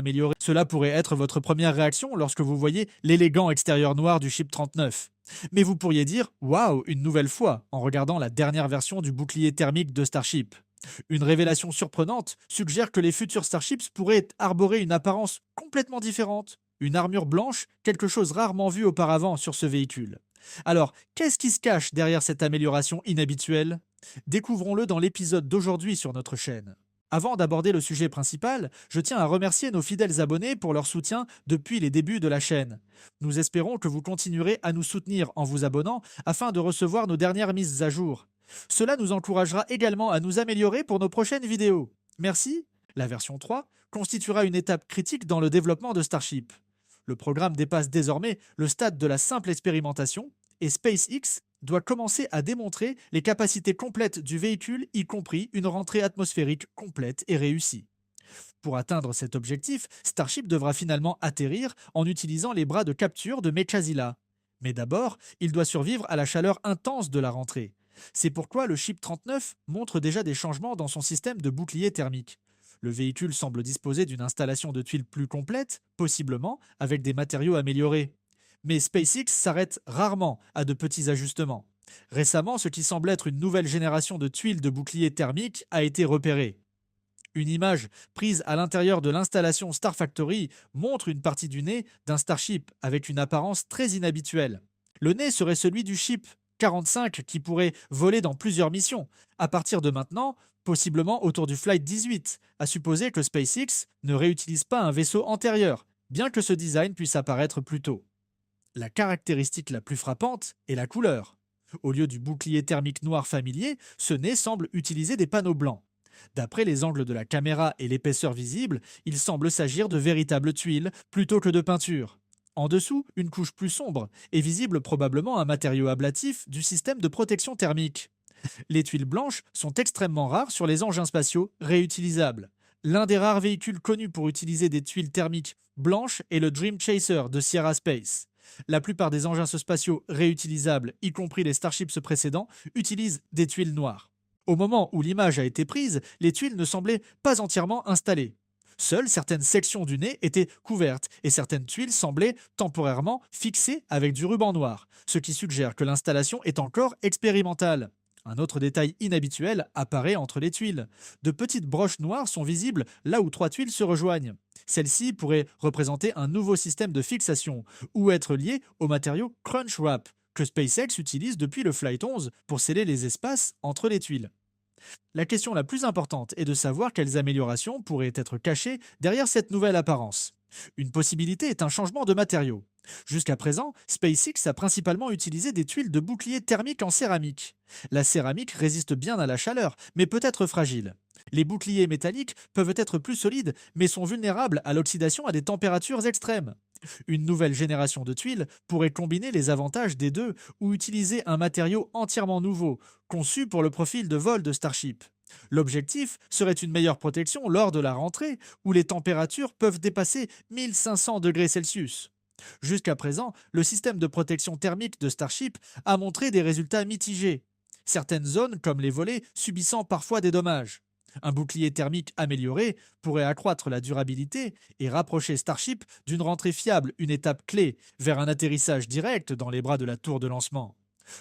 amélioré. Cela pourrait être votre première réaction lorsque vous voyez l'élégant extérieur noir du chip 39. Mais vous pourriez dire « Waouh !» une nouvelle fois en regardant la dernière version du bouclier thermique de Starship. Une révélation surprenante suggère que les futurs Starships pourraient arborer une apparence complètement différente. Une armure blanche, quelque chose rarement vu auparavant sur ce véhicule. Alors, qu'est-ce qui se cache derrière cette amélioration inhabituelle? Découvrons-le dans l'épisode d'aujourd'hui sur notre chaîne. Avant d'aborder le sujet principal, je tiens à remercier nos fidèles abonnés pour leur soutien depuis les débuts de la chaîne. Nous espérons que vous continuerez à nous soutenir en vous abonnant afin de recevoir nos dernières mises à jour. Cela nous encouragera également à nous améliorer pour nos prochaines vidéos. Merci. La version 3 constituera une étape critique dans le développement de Starship. Le programme dépasse désormais le stade de la simple expérimentation et SpaceX doit commencer à démontrer les capacités complètes du véhicule, y compris une rentrée atmosphérique complète et réussie. Pour atteindre cet objectif, Starship devra finalement atterrir en utilisant les bras de capture de Mechazilla. Mais d'abord, il doit survivre à la chaleur intense de la rentrée. C'est pourquoi le Chip 39 montre déjà des changements dans son système de bouclier thermique. Le véhicule semble disposer d'une installation de tuiles plus complète, possiblement avec des matériaux améliorés. Mais SpaceX s'arrête rarement à de petits ajustements. Récemment, ce qui semble être une nouvelle génération de tuiles de bouclier thermique a été repéré. Une image prise à l'intérieur de l'installation Star Factory montre une partie du nez d'un Starship avec une apparence très inhabituelle. Le nez serait celui du Chip 45 qui pourrait voler dans plusieurs missions. À partir de maintenant, possiblement autour du Flight 18, à supposer que SpaceX ne réutilise pas un vaisseau antérieur, bien que ce design puisse apparaître plus tôt. La caractéristique la plus frappante est la couleur. Au lieu du bouclier thermique noir familier, ce nez semble utiliser des panneaux blancs. D'après les angles de la caméra et l'épaisseur visible, il semble s'agir de véritables tuiles plutôt que de peinture. En dessous, une couche plus sombre est visible, probablement un matériau ablatif du système de protection thermique. Les tuiles blanches sont extrêmement rares sur les engins spatiaux réutilisables. L'un des rares véhicules connus pour utiliser des tuiles thermiques blanches est le Dream Chaser de Sierra Space. La plupart des engins spatiaux réutilisables, y compris les Starships précédents, utilisent des tuiles noires. Au moment où l'image a été prise, les tuiles ne semblaient pas entièrement installées. Seules certaines sections du nez étaient couvertes et certaines tuiles semblaient temporairement fixées avec du ruban noir, ce qui suggère que l'installation est encore expérimentale. Un autre détail inhabituel apparaît entre les tuiles. De petites broches noires sont visibles là où trois tuiles se rejoignent. Celles-ci pourraient représenter un nouveau système de fixation ou être liées au matériau Crunch Wrap que SpaceX utilise depuis le Flight 11 pour sceller les espaces entre les tuiles. La question la plus importante est de savoir quelles améliorations pourraient être cachées derrière cette nouvelle apparence. Une possibilité est un changement de matériau. Jusqu'à présent, SpaceX a principalement utilisé des tuiles de bouclier thermique en céramique. La céramique résiste bien à la chaleur, mais peut être fragile. Les boucliers métalliques peuvent être plus solides, mais sont vulnérables à l'oxydation à des températures extrêmes. Une nouvelle génération de tuiles pourrait combiner les avantages des deux ou utiliser un matériau entièrement nouveau, conçu pour le profil de vol de Starship. L'objectif serait une meilleure protection lors de la rentrée, où les températures peuvent dépasser 1500 degrés Celsius. Jusqu'à présent, le système de protection thermique de Starship a montré des résultats mitigés, certaines zones, comme les volets, subissant parfois des dommages. Un bouclier thermique amélioré pourrait accroître la durabilité et rapprocher Starship d'une rentrée fiable, une étape clé, vers un atterrissage direct dans les bras de la tour de lancement.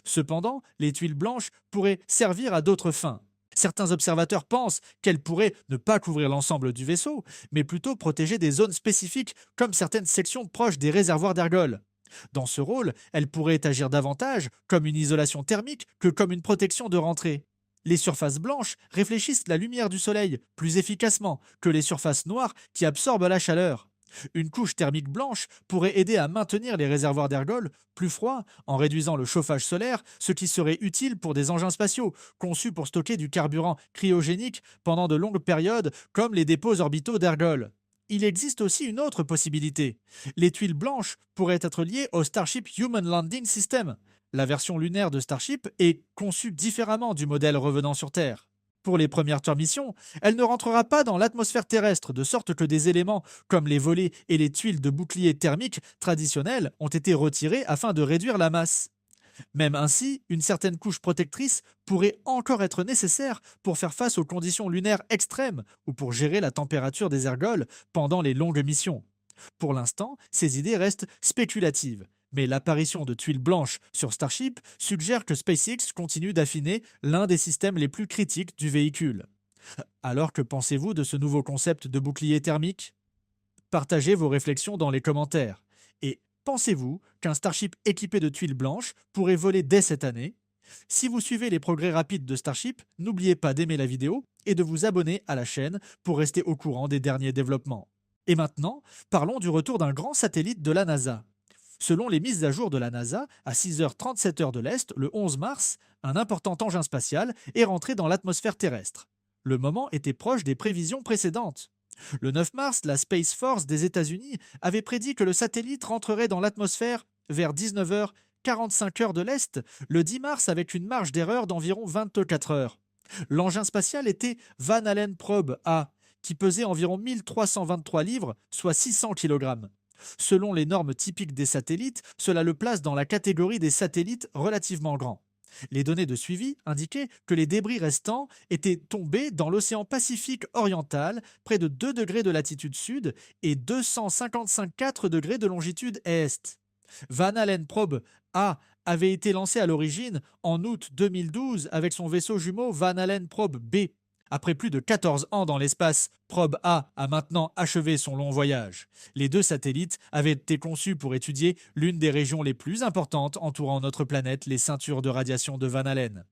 Cependant, les tuiles blanches pourraient servir à d'autres fins. Certains observateurs pensent qu'elles pourraient ne pas couvrir l'ensemble du vaisseau, mais plutôt protéger des zones spécifiques comme certaines sections proches des réservoirs d'ergols. Dans ce rôle, elles pourraient agir davantage comme une isolation thermique que comme une protection de rentrée. Les surfaces blanches réfléchissent la lumière du soleil plus efficacement que les surfaces noires qui absorbent la chaleur. Une couche thermique blanche pourrait aider à maintenir les réservoirs d'ergols plus froids en réduisant le chauffage solaire, ce qui serait utile pour des engins spatiaux conçus pour stocker du carburant cryogénique pendant de longues périodes comme les dépôts orbitaux d'ergols. Il existe aussi une autre possibilité. Les tuiles blanches pourraient être liées au Starship Human Landing System. La version lunaire de Starship est conçue différemment du modèle revenant sur Terre. Pour les premières missions, elle ne rentrera pas dans l'atmosphère terrestre, de sorte que des éléments comme les volets et les tuiles de bouclier thermique traditionnels ont été retirés afin de réduire la masse. Même ainsi, une certaine couche protectrice pourrait encore être nécessaire pour faire face aux conditions lunaires extrêmes ou pour gérer la température des ergols pendant les longues missions. Pour l'instant, ces idées restent spéculatives, mais l'apparition de tuiles blanches sur Starship suggère que SpaceX continue d'affiner l'un des systèmes les plus critiques du véhicule. Alors que pensez-vous de ce nouveau concept de bouclier thermique? Partagez vos réflexions dans les commentaires. Et pensez-vous qu'un Starship équipé de tuiles blanches pourrait voler dès cette année? Si vous suivez les progrès rapides de Starship, n'oubliez pas d'aimer la vidéo et de vous abonner à la chaîne pour rester au courant des derniers développements. Et maintenant, parlons du retour d'un grand satellite de la NASA. Selon les mises à jour de la NASA, à 6h37 de l'Est, le 11 mars, un important engin spatial est rentré dans l'atmosphère terrestre. Le moment était proche des prévisions précédentes. Le 9 mars, la Space Force des États-Unis avait prédit que le satellite rentrerait dans l'atmosphère vers 19h45 de l'Est, le 10 mars avec une marge d'erreur d'environ 24 heures. L'engin spatial était Van Allen Probe A, qui pesait environ 1323 livres, soit 600 kg. Selon les normes typiques des satellites, cela le place dans la catégorie des satellites relativement grands. Les données de suivi indiquaient que les débris restants étaient tombés dans l'océan Pacifique oriental, près de 2 degrés de latitude sud et 255,4 degrés de longitude est. Van Allen Probe A avait été lancé à l'origine en août 2012 avec son vaisseau jumeau Van Allen Probe B. Après plus de 14 ans dans l'espace, Probe A a maintenant achevé son long voyage. Les deux satellites avaient été conçus pour étudier l'une des régions les plus importantes entourant notre planète, les ceintures de radiation de Van Allen.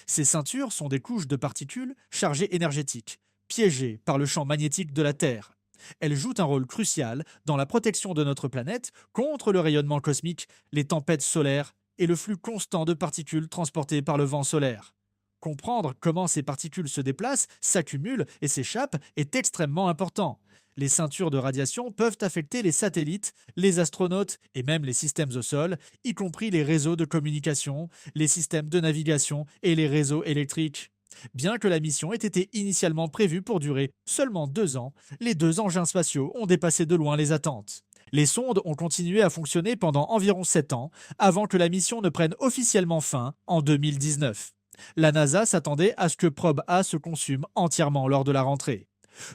Ces ceintures sont des couches de particules chargées énergétiques, piégées par le champ magnétique de la Terre. Elles jouent un rôle crucial dans la protection de notre planète contre le rayonnement cosmique, les tempêtes solaires et le flux constant de particules transportées par le vent solaire. Comprendre comment ces particules se déplacent, s'accumulent et s'échappent est extrêmement important. Les ceintures de radiation peuvent affecter les satellites, les astronautes et même les systèmes au sol, y compris les réseaux de communication, les systèmes de navigation et les réseaux électriques. Bien que la mission ait été initialement prévue pour durer seulement 2 ans, les deux engins spatiaux ont dépassé de loin les attentes. Les sondes ont continué à fonctionner pendant environ 7 ans, avant que la mission ne prenne officiellement fin en 2019. La NASA s'attendait à ce que Probe A se consume entièrement lors de la rentrée.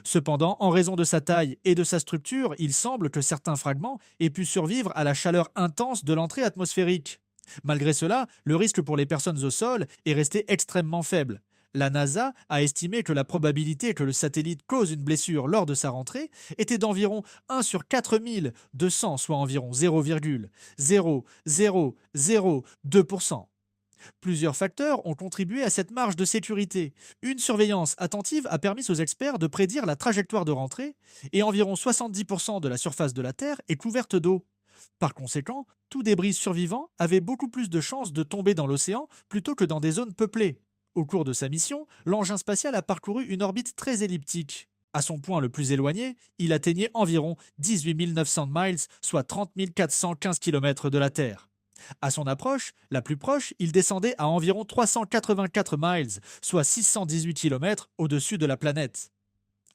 Cependant, en raison de sa taille et de sa structure, il semble que certains fragments aient pu survivre à la chaleur intense de l'entrée atmosphérique. Malgré cela, le risque pour les personnes au sol est resté extrêmement faible. La NASA a estimé que la probabilité que le satellite cause une blessure lors de sa rentrée était d'environ 1 sur 4200, soit environ 0,0002%. Plusieurs facteurs ont contribué à cette marge de sécurité. Une surveillance attentive a permis aux experts de prédire la trajectoire de rentrée et environ 70% de la surface de la Terre est couverte d'eau. Par conséquent, tout débris survivant avait beaucoup plus de chances de tomber dans l'océan plutôt que dans des zones peuplées. Au cours de sa mission, l'engin spatial a parcouru une orbite très elliptique. À son point le plus éloigné, il atteignait environ 18 900 miles, soit 30 415 km de la Terre. À son approche, la plus proche, il descendait à environ 384 miles, soit 618 km au-dessus de la planète.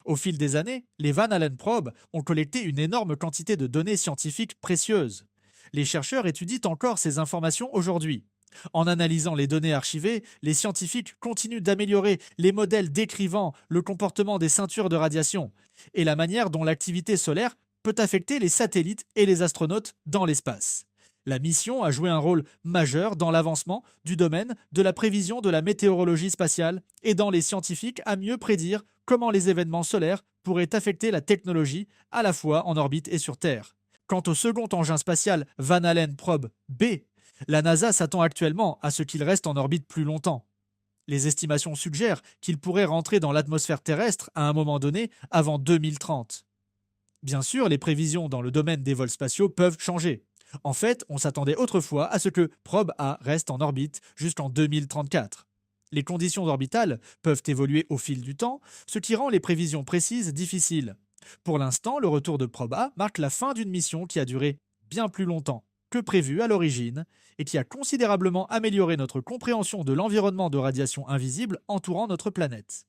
Au fil des années, les Van Allen Probe ont collecté une énorme quantité de données scientifiques précieuses. Les chercheurs étudient encore ces informations aujourd'hui. En analysant les données archivées, les scientifiques continuent d'améliorer les modèles décrivant le comportement des ceintures de radiation et la manière dont l'activité solaire peut affecter les satellites et les astronautes dans l'espace. La mission a joué un rôle majeur dans l'avancement du domaine de la prévision de la météorologie spatiale, aidant les scientifiques à mieux prédire comment les événements solaires pourraient affecter la technologie à la fois en orbite et sur Terre. Quant au second engin spatial Van Allen Probe B, la NASA s'attend actuellement à ce qu'il reste en orbite plus longtemps. Les estimations suggèrent qu'il pourrait rentrer dans l'atmosphère terrestre à un moment donné avant 2030. Bien sûr, les prévisions dans le domaine des vols spatiaux peuvent changer. En fait, on s'attendait autrefois à ce que Probe A reste en orbite jusqu'en 2034. Les conditions orbitales peuvent évoluer au fil du temps, ce qui rend les prévisions précises difficiles. Pour l'instant, le retour de Probe A marque la fin d'une mission qui a duré bien plus longtemps que prévu à l'origine et qui a considérablement amélioré notre compréhension de l'environnement de radiation invisible entourant notre planète.